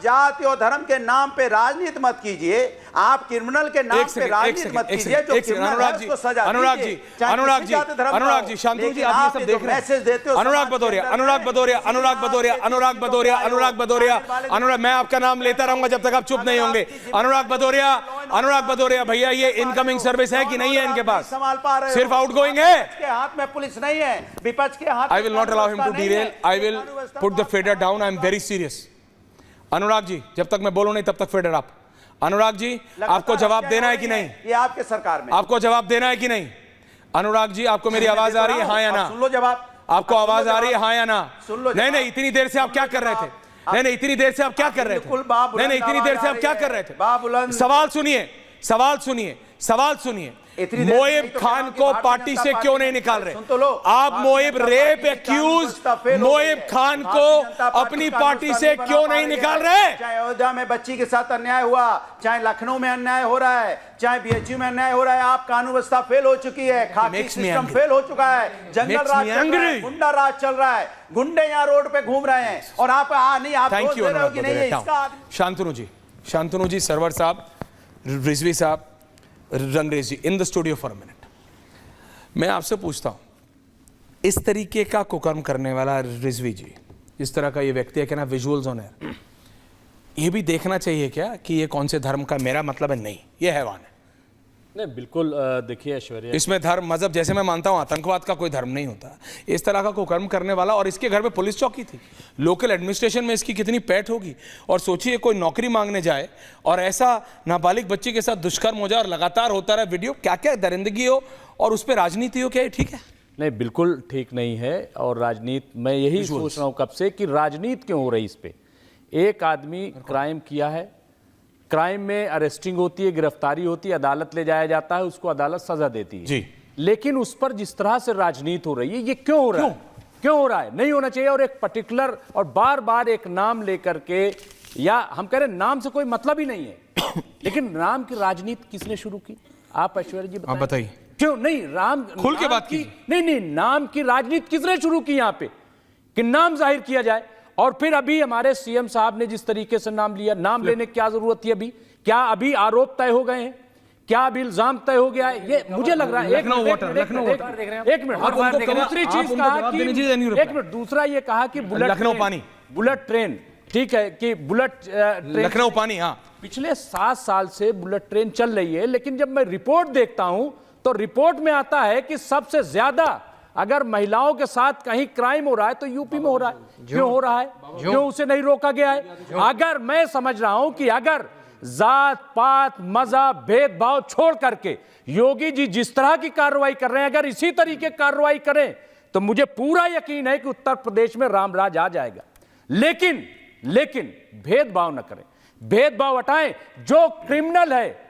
जाति और धर्म के नाम पे राजनीति मत कीजिए, आप क्रिमिनल के नाम पे राजनीति मत कीजिए। जो क्रिमिनल है उसको सजा दीजिए। अनुराग जी, शांतनु जी, आप ये सब देख रहे हैं, मैसेज देते हो। अनुराग भदौरिया, मैं आपका नाम लेता रहूंगा जब तक आप चुप नहीं होंगे। अनुराग भदौरिया भैया, ये इनकमिंग सर्विस है कि नहीं है इनके पास? संभाल पा रहे हो? सिर्फ आउटगोइंग है। के हाथ में पुलिस नहीं है, विपक्ष के हाथ। I will not allow him to derail. I will put the fader down. I am very serious. Anurag ji, जब तक मैं बोलूं नहीं तब तक फेडर आप। अनुराग जी, आपको जवाब देना है कि नहीं? ये आपके सरकार में आपको जवाब देना है कि नहीं? अनुराग जी, आपको मेरी आवाज आ रही है, हाँ या ना? सुन लो जवाब। आपको आवाज आ रही है, हाँ या ना? सुन लो। नहीं, इतनी देर से आप क्या कर रहे थे? नहीं, इतनी देर से आप क्या कर रहे थे? नहीं, इतनी देर से आप क्या कर रहे थे? सवाल सुनिए। मोएब खान को पार्टी से क्यों नहीं निकाल रहे? आप मोएब रेप एक्यूज मोएब खान को अपनी पार्टी से क्यों नहीं निकाल रहे? चाहे अयोध्या में बच्ची के साथ अन्याय हुआ, चाहे लखनऊ में अन्याय हो रहा है, चाहे बीएचयू में अन्याय हो रहा है, आप कानून व्यवस्था फेल हो चुकी है, खाकी सिस्टम फेल हो चुका है, जंगल राज चल रहा है, गुंडा राज चल रहा है, गुंडे यहाँ रोड पे घूम रहे हैं और आप नहीं, आप दोष दे रहे हो कि नहीं है इसका? शांतनु जी, सरवर साहब, रिजवी साहब, Rangrez ji, in the studio for a minute. मैं आपसे पूछता हूं, इस तरीके का कुकर्म करने वाला रिजवी जी, इस तरह का ये व्यक्ति है कि ना, विजुअल्स ऑन एयर, ये भी देखना चाहिए क्या कि ये कौन से धर्म का? मेरा मतलब है नहीं, ये हैवान है। नहीं, बिल्कुल देखिए ऐश्वर्या, इसमें धर्म मजहब, जैसे मैं मानता हूं आतंकवाद का कोई धर्म नहीं होता, इस तरह का कुकर्म करने वाला, और इसके घर पे पुलिस चौकी थी, लोकल एडमिनिस्ट्रेशन में इसकी कितनी पैठ होगी। और सोचिए कोई नौकरी मांगने जाए और ऐसा नाबालिग बच्ची के साथ दुष्कर्म हो जाए और लगातार होता रहे वीडियो, क्या क्या दरिंदगी हो और उस पर राजनीति हो, क्या ये ठीक है? नहीं, बिल्कुल ठीक नहीं है। और राजनीति, मैं यही सोच रहा हूं कब से कि राजनीति क्यों हो रही इस पे। एक आदमी क्राइम किया है, क्राइम में अरेस्टिंग होती है, गिरफ्तारी होती है, अदालत ले जाया जाता है, उसको अदालत सजा देती है जी। लेकिन उस पर जिस तरह से राजनीति हो रही है, ये क्यों हो रहा है? क्यों हो रहा है? नहीं होना चाहिए। और एक पर्टिकुलर और बार बार एक नाम लेकर के, या हम कह रहे नाम से कोई मतलब ही नहीं है लेकिन नाम की राजनीति किसने शुरू की? आप ऐश्वर्या जी बताइए। क्यों नहीं? राम खुल के बात की। नहीं, नाम की राजनीति किसने शुरू की यहाँ पे कि नाम जाहिर किया जाए? और फिर अभी हमारे सीएम साहब ने जिस तरीके से नाम लिया, नाम लेने की क्या जरूरत थी? अभी क्या अभी आरोप तय हो गए हैं? क्या अभी इल्जाम तय हो गया है? ये मुझे लग रहा है। एक मिनट, दूसरी चीज कहा कि एक मिनट, दूसरा ये कहा कि बुलेट ट्रेन, ठीक है कि बुलेट ट्रेन लखनऊ पानी, हाँ, पिछले 7 साल से बुलेट ट्रेन चल रही है, लेकिन जब मैं रिपोर्ट देखता हूं तो रिपोर्ट में आता है कि सबसे ज्यादा अगर महिलाओं के साथ कहीं क्राइम हो रहा है तो यूपी में हो रहा है। क्यों हो रहा है? क्यों उसे नहीं रोका गया है? अगर मैं समझ रहा हूं कि अगर जात पात मजहब भेदभाव छोड़ करके योगी जी जिस तरह की कार्रवाई कर रहे हैं, अगर इसी तरीके कार्रवाई करें तो मुझे पूरा यकीन है कि उत्तर प्रदेश में रामराज आ जाएगा। लेकिन भेदभाव न करें, भेदभाव हटाएं। जो क्रिमिनल है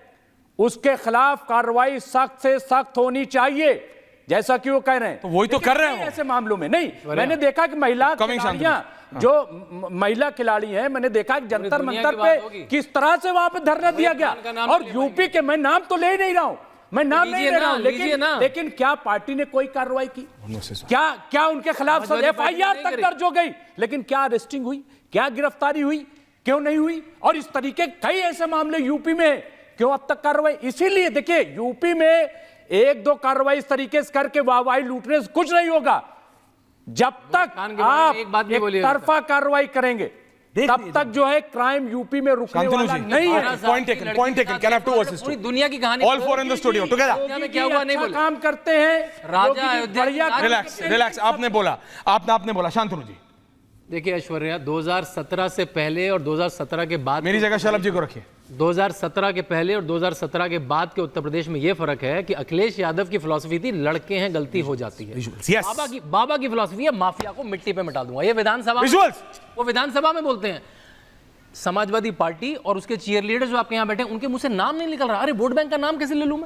उसके खिलाफ कार्रवाई सख्त से सख्त होनी चाहिए, जैसा कि वो कह रहे हैं। तो वही तो कर रहे हैं ऐसे मामलों में। नहीं, मैंने देखा कि महिला खिलाड़ियां, जो महिला खिलाड़ी हैं, मैंने देखा कि जंतर मंतर पे किस तरह से वहां पे धरना दिया गया। और यूपी के, मैं नाम तो ले नहीं रहा हूं, मैं नाम नहीं ले रहा हूं, लेकिन क्या पार्टी ने कोई कार्रवाई की? क्या उनके खिलाफ FIR तक दर्ज हो गई? लेकिन क्या अरेस्टिंग हुई? क्या गिरफ्तारी हुई? क्यों नहीं हुई? और इस तरीके कई ऐसे मामले यूपी में, क्यों अब तक कार्रवाई? इसीलिए देखिए, यूपी में 1-2 कार्रवाई इस तरीके से करके वाहवाही लूटने से कुछ नहीं होगा। जब तक आप एक तरफा कार्रवाई करेंगे तब तक जो है क्राइम यूपी में रुकने वाला नहीं है। Point taken. Can have two versus two. दुनिया की कहानी all four in the studio together. क्या हुआ? नहीं बोला काम करते हैं राजा अयोध्या। रिलैक्स। आपने बोला शांतनु जी। देखिए ऐश्वर्या, 2017 से पहले और 2017 के बाद, मेरी जगह शलभ जी को रखिए। 2017 के पहले और 2017 के बाद के उत्तर प्रदेश में यह फर्क है कि अखिलेश यादव की फिलॉसफी थी लड़के हैं गलती हो जाती है। बाबा की फिलॉसफी है माफिया को मिट्टी पे मिटा दूंगा। ये विधानसभा, वो विधानसभा में बोलते हैं। समाजवादी पार्टी और उसके चीयर लीडर जो आपके यहाँ बैठे हैं, उनके मुंह से नाम नहीं निकल रहा। अरे वोट बैंक का नाम कैसे ले लूं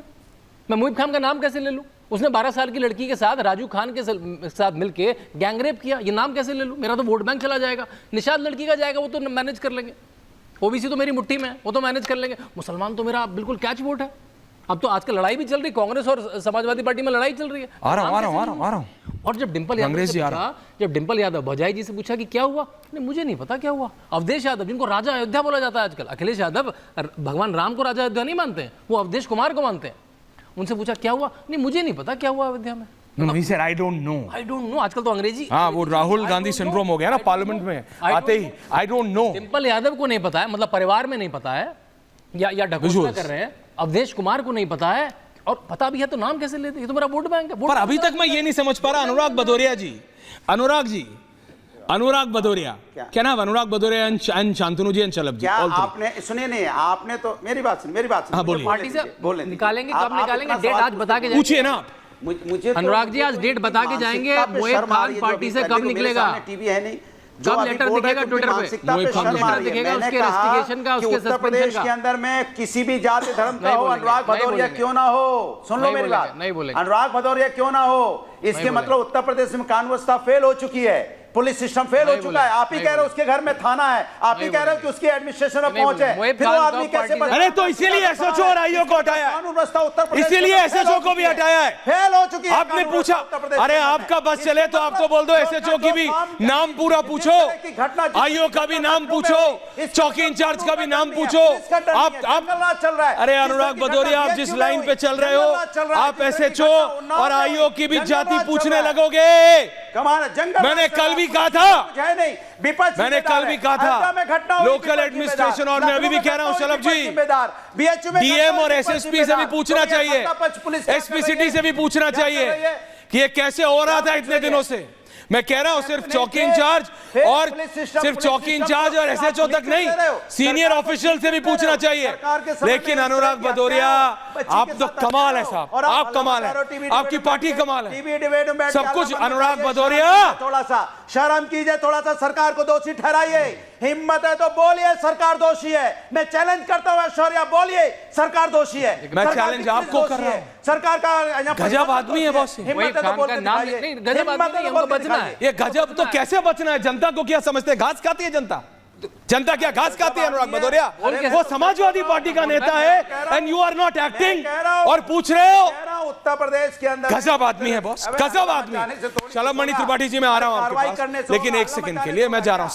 मैं मुहिब खान का नाम कैसे ले लूं? उसने 12 साल की लड़की के साथ राजू खान के साथ मिलके गैंगरेप किया, ये नाम कैसे ले लूं? मेरा तो वोट बैंक चला जाएगा। निषाद लड़की का जाएगा, वो तो मैनेज कर लेंगे। ओबीसी तो मेरी मुट्ठी में है, वो तो मैनेज कर लेंगे। मुसलमान तो मेरा बिल्कुल कैच वोट है। अब तो आजकल लड़ाई भी चल रही, कांग्रेस और समाजवादी पार्टी में लड़ाई चल रही है। आ रहा हूं। और जब डिंपल यादव भौजाई जी से पूछा कि क्या हुआ, नहीं मुझे नहीं पता क्या हुआ। अवधेश यादव, जिनको राजा अयोध्या बोला जाता है आजकल, अखिलेश यादव भगवान राम को राजा अयोध्या नहीं मानते हैं, वो अवधेश कुमार को मानते हैं। उनसे पूछा क्या हुआ, नहीं मुझे नहीं पता क्या हुआ अयोध्या में। No, he said, I don't know. आजकल तो अंग्रेजी, हाँ, वो राहुल गांधी सिंड्रोम हो गया ना पार्लियामेंट में आते ही, I don't know। Dimple Yadav को नहीं पता है, मतलब परिवार में नहीं पता है, या ढकोसला कर रहे हैं। अवधेश कुमार को नहीं पता है, और पता भी है तो नाम कैसे लेते? ये तो मेरा वोट बैंक है। पर अभी तक मैं ये नहीं समझ पा रहा, अनुराग भदौरिया जी, अनुराग भदौरिया, क्या नाम? Anurag Bhadauria and Shantanu ji and Chalab ji. क्या आपने सुनिए नहीं, आपने तो मेरी बात सुन, हाँ, बोलिए। पार्टी से बोले निकालेंगे, कब निकालेंगे? डेट आज बता के पूछिए ना। मुझे अनुराग जी आज डेट बता के जाएंगे। मोहित खान पार्टी से कब निकलेगा? टीवी है नहीं, कब लेटर दिखेगा ट्विटर पे? लेटर दिखेगा उसके रेस्टिगेशन का, उसके उत्तर प्रदेश के अंदर में किसी भी जाति धर्म का हो, अनुराग भदौरिया क्यों ना हो। सुन लो मेरी बात, नहीं बोलेंगे। अनुराग भदौरिया क्यों ना हो, इसके मतलब उत्तर प्रदेश में कानून व्यवस्था फेल हो चुकी है, पुलिस सिस्टम फेल हो चुका है। आप ही कह रहे हो उसके घर में थाना है, आप ही कह रहे हो कि उसकी एडमिनिस्ट्रेशन में पहुंच है, फिर वो आदमी कैसे? अरे तो इसीलिए एसएचओ और आईओ को हटाया, कानून व्यवस्था उत्तर प्रदेश, इसीलिए एसएचओ को भी हटाया है, फेल हो चुकी है। आपने पूछा, अरे आपका बस चले तो आप तो बोल दो एसएचओ की भी नाम पूरा पूछो, आईओ का भी नाम पूछो, चौकी इंचार्ज का भी नाम पूछो। आप चल रहा है। अरे अनुराग भदौरिया, आप जिस लाइन पे चल रहे हो, आप एसएचओ और आईओ की भी जाति पूछने लगोगे। मैंने कल भी कहा था, मैंने कल भी कहा था, लोकल एडमिनिस्ट्रेशन, और मैं अभी भी कह रहा हूं शलभ जी, डीएम और एसएसपी से भी पूछना चाहिए, एसपी सिटी से भी पूछना चाहिए कि ये कैसे हो रहा था इतने दिनों से। मैं कह रहा हूं सिर्फ चौकी इंचार्ज और सिर्फ चौकी इंचार्ज और एसएचओ तक नहीं, सीनियर ऑफिशियल से भी पूछना चाहिए। लेकिन अनुराग भदौरिया, आप तो कमाल है साहब, आप कमाल है, आपकी पार्टी कमाल है, सब कुछ। अनुराग भदौरिया, थोड़ा सा शर्म कीजिए, थोड़ा सा सरकार को दोषी ठहराइए। हिम्मत है तो बोलिए सरकार दोषी है। मैं चैलेंज करता हूं ऐश्वर्या, बोलिए सरकार दोषी है। मैं चैलेंज आपको कर रहा हूं। सरकार का गजब आदमी है बॉस, हिम्मत है तो बोल के दिखाइए। गजब आदमी नहीं, हमको बचना है। ये गजब तो कैसे बचना है? जनता को क्या समझते हैं? घास खाती है जनता? जनता क्या घास खाती है? अनुराग भदौरिया वो समाजवादी पार्टी का नेता है, and you are not acting, और पूछ रहे हो। उत्तर प्रदेश के अंदर गजब आदमी है बॉस, गजब आदमी। शलभ मणि त्रिपाठी जी, मैं आ रहा हूं आपके पास, लेकिन एक सेकंड के लिए मैं जा रहा हूं।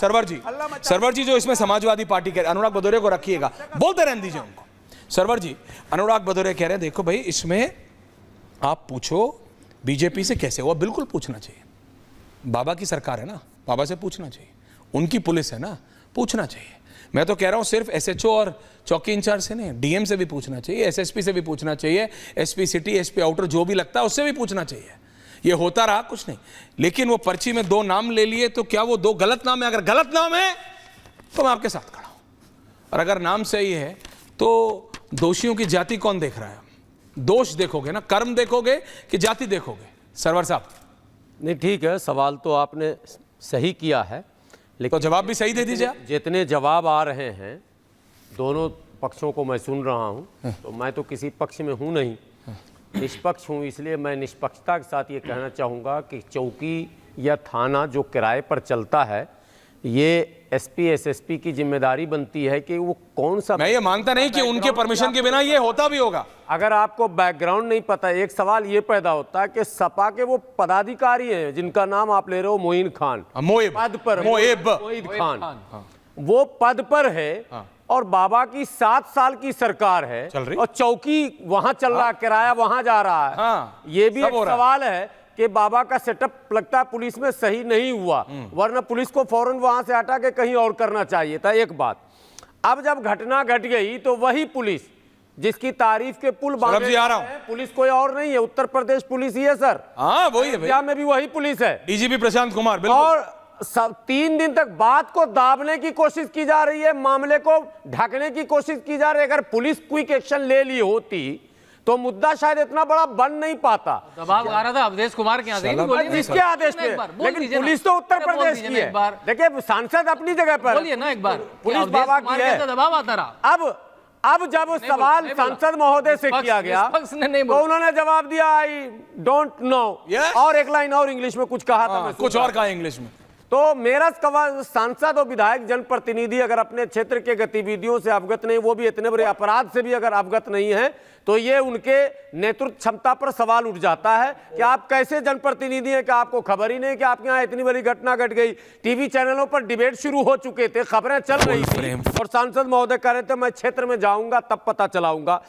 सरवर जी जो इसमें समाजवादी पार्टी के अनुराग भदौरिया को रखिएगा, बोलते रहने दीजिए उनको। सरवर जी, अनुराग भदौरिया कह रहे हैं देखो भाई, इसमें आप पूछो बीजेपी से कैसे हुआ। बिल्कुल पूछना चाहिए, बाबा की सरकार है ना, बाबा से पूछना चाहिए, उनकी पुलिस है ना, पूछना चाहिए। मैं तो कह रहा हूं सिर्फ एसएचओ और चौकी इंचार्ज से नहीं, डीएम से भी पूछना चाहिए, एसएसपी से भी पूछना चाहिए, एसपी सिटी, एसपी आउटर, जो भी लगता है उससे भी पूछना चाहिए। ये होता रहा कुछ नहीं, लेकिन वो पर्ची में 2 नाम ले लिए, तो क्या वो 2 गलत नाम है? अगर गलत नाम है तो मैं आपके साथ खड़ा हूं, और अगर नाम सही है तो दोषियों की जाति कौन देख रहा है? दोष देखोगे ना, कर्म देखोगे कि जाति देखोगे? सरवर साहब, नहीं ठीक है, सवाल तो आपने सही किया है, लेकिन तो जवाब भी सही दे दीजिए। जितने जवाब आ रहे हैं दोनों पक्षों को मैं सुन रहा हूं, तो मैं तो किसी पक्ष में हूं नहीं, निष्पक्ष हूं। इसलिए मैं निष्पक्षता के साथ ये कहना चाहूँगा कि चौकी या थाना जो किराए पर चलता है, ये एसपी एसएसपी की जिम्मेदारी बनती है कि वो कौन सा। मैं ये मानता नहीं कि उनके परमिशन के बिना ये होता भी होगा। अगर आपको बैकग्राउंड नहीं पता, एक सवाल ये पैदा होता है कि सपा के वो पदाधिकारी हैं जिनका नाम आप ले रहे हो, मोइन खान, पद पर, मोहिब खान, वो पद पर है, और बाबा की 7 साल की सरकार है, और चौकी वहां चल रहा है, किराया वहां जा रहा है। ये भी एक सवाल है कि बाबा का सेटअप लगता है पुलिस में सही नहीं हुआ, वरना पुलिस को फौरन वहां से हटा के कहीं और करना चाहिए था। एक बात, अब जब घटना घट गई तो वही पुलिस जिसकी तारीफ के पुल बांधे हैं, पुलिस कोई और नहीं है, उत्तर प्रदेश पुलिस ही है सर। हाँ वही है, क्या में भी वही पुलिस है, डीजीपी प्रशांत कुमार। बिल्कुल। और 3 दिन तक बात को दाबने की कोशिश की जा रही है, मामले को ढकने की कोशिश की जा रही है। अगर पुलिस क्विक एक्शन ले ली होती तो मुद्दा शायद इतना बड़ा बन नहीं पाता। दबाव आ रहा था अवधेश कुमार के आदेश, जिसके आदेश पे, लेकिन पुलिस तो उत्तर प्रदेश की है। देखिए सांसद अपनी जगह पर, बोलिए ना एक बार, पुलिस बाबा की है, दबाव आता रहा। अब जब सवाल सांसद महोदय से किया गया तो उन्होंने जवाब दिया आई डोंट नो, और एक लाइन और इंग्लिश में कुछ कहा था, कुछ और कहा इंग्लिश में। तो मेरा सांसद और विधायक जनप्रतिनिधि अगर अपने क्षेत्र के गतिविधियों से अवगत नहीं, वो भी इतने बड़े अपराध से भी अगर अवगत नहीं है, तो ये उनके नेतृत्व क्षमता पर सवाल उठ जाता है कि आप कैसे जनप्रतिनिधि हैं कि आपको खबर ही नहीं कि आपके यहाँ इतनी बड़ी घटना घट गई। टीवी चैनलों पर डिबेट शुरू हो चुके थे, खबरें चल रही थी और सांसद महोदय कह रहे थे मैं क्षेत्र में जाऊंगा तब पता चलाऊंगा।